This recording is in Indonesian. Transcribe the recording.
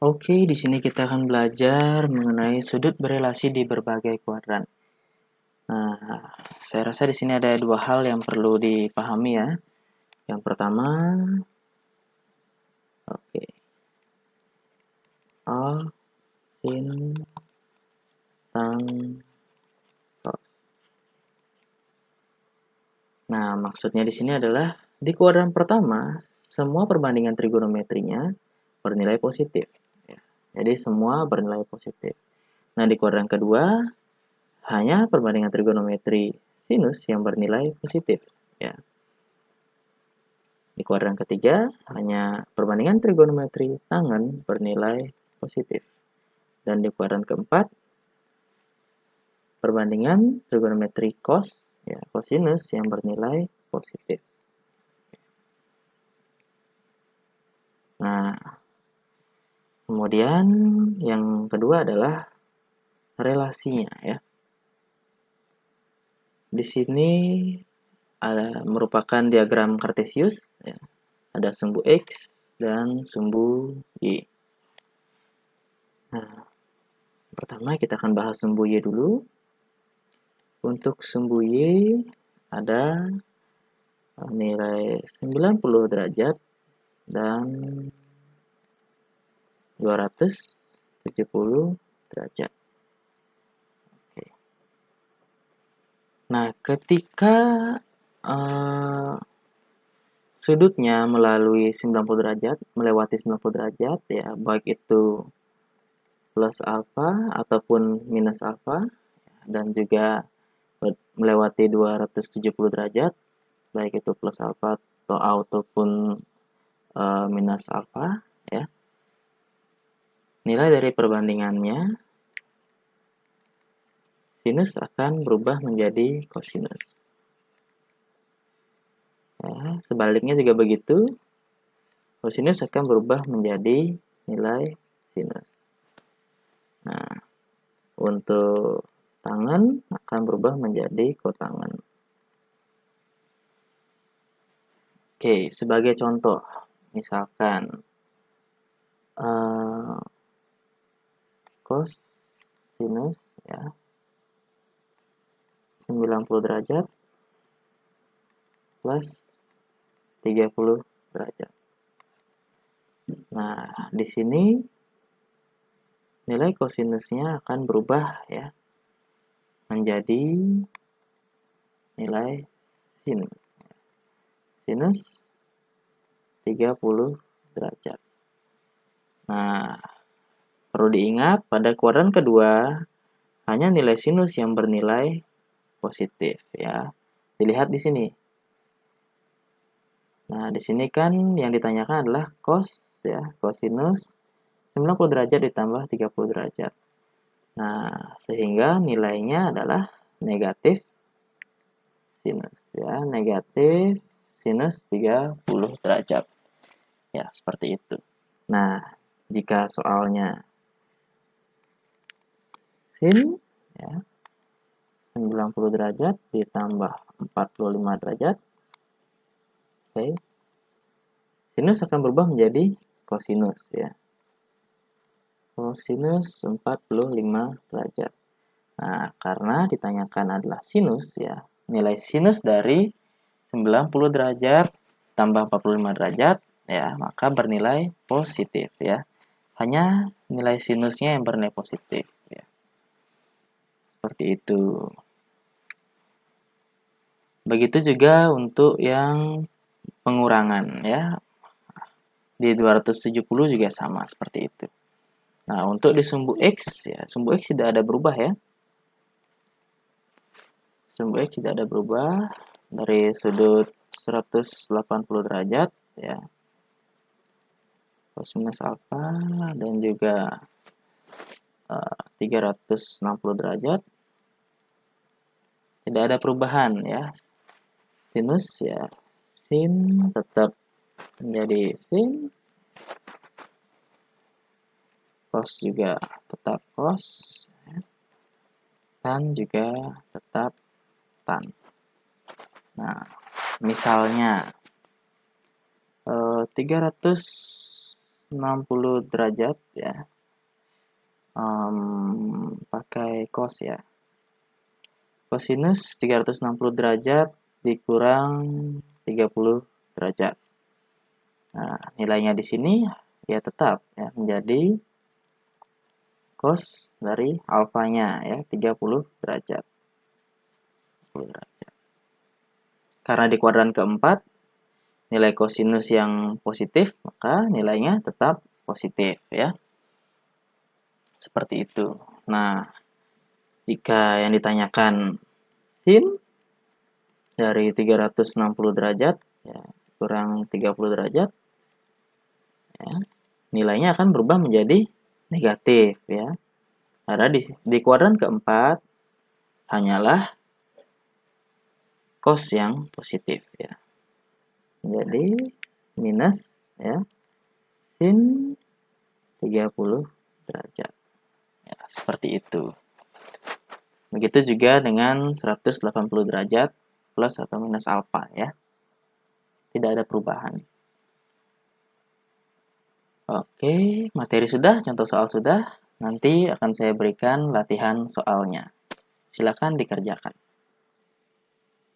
Oke, di sini kita akan belajar mengenai sudut berelasi di berbagai kuadran. Nah, saya rasa di sini ada dua hal yang perlu dipahami ya. Yang pertama, oke, A, sin, tan, cos. Nah, maksudnya di sini adalah di kuadran pertama, semua perbandingan trigonometrinya bernilai positif. Ya. Jadi semua bernilai positif. Nah, di kuadran kedua, hanya perbandingan trigonometri sinus yang bernilai positif. Ya. Di kuadran ketiga, hanya perbandingan trigonometri tangen bernilai positif. Dan di kuadran keempat, perbandingan trigonometri cos, ya, cosinus yang bernilai positif. Nah, kemudian yang kedua adalah relasinya ya. Di sini merupakan diagram Cartesius ya. Ada sumbu X dan sumbu Y. Nah, pertama kita akan bahas sumbu Y dulu. Untuk sumbu Y ada nilai 90 derajat dan 270 derajat. Oke. Nah, ketika sudutnya melewati 90 derajat ya, baik itu plus alfa ataupun minus alfa dan juga melewati 270 derajat, baik itu plus alfa ataupun minus alfa ya. Nilai dari perbandingannya sinus akan berubah menjadi cosinus. Ya, sebaliknya juga begitu. Cosinus akan berubah menjadi nilai sinus. Nah, untuk tangen akan berubah menjadi kotangen. Oke, sebagai contoh, misalkan cosinus ya 90 derajat plus 30 derajat. Nah, di sini nilai cosinusnya akan berubah ya menjadi nilai sinus 30 derajat. Nah, perlu diingat pada kuadran kedua hanya nilai sinus yang bernilai positif ya. Dilihat di sini. Nah, di sini kan yang ditanyakan adalah cos ya, cosinus 90 derajat ditambah 30 derajat. Nah, sehingga nilainya adalah negatif sinus ya, negatif sinus 30 derajat. Ya, seperti itu. Nah, jika soalnya sin ya 90 derajat ditambah 45 derajat. Oke. Sinus akan berubah menjadi cosinus ya. Cosinus 45 derajat. Nah, karena ditanyakan adalah sinus ya. Nilai sinus dari 90 derajat tambah 45 derajat ya, maka bernilai positif ya. Hanya nilai sinusnya yang bernilai positif ya. Seperti itu. Begitu juga untuk yang pengurangan ya. Di 270 juga sama seperti itu. Nah, untuk di sumbu X ya, sumbu X tidak ada berubah ya. Sumbu X tidak ada berubah dari sudut 180 derajat ya. Cosinus alfa dan juga 360 derajat. Tidak ada perubahan ya. Sinus ya, sin tetap menjadi sin. Cos juga tetap cos. Tan juga tetap tan. Nah, misalnya 360 60 derajat ya. Pakai cos ya. Kosinus 360 derajat dikurang 30 derajat. Nah, nilainya di sini ya tetap ya menjadi cos dari alfanya ya 30 derajat. Karena di kuadran keempat nilai kosinus yang positif, maka nilainya tetap positif ya. Seperti itu. Nah, jika yang ditanyakan sin dari 360 derajat ya, kurang 30 derajat ya, nilainya akan berubah menjadi negatif ya. Karena di kuadran keempat hanyalah cos yang positif ya. Jadi minus ya sin 30 derajat. Ya, seperti itu. Begitu juga dengan 180 derajat plus atau minus alfa ya. Tidak ada perubahan. Oke, materi sudah, contoh soal sudah. Nanti akan saya berikan latihan soalnya. Silakan dikerjakan.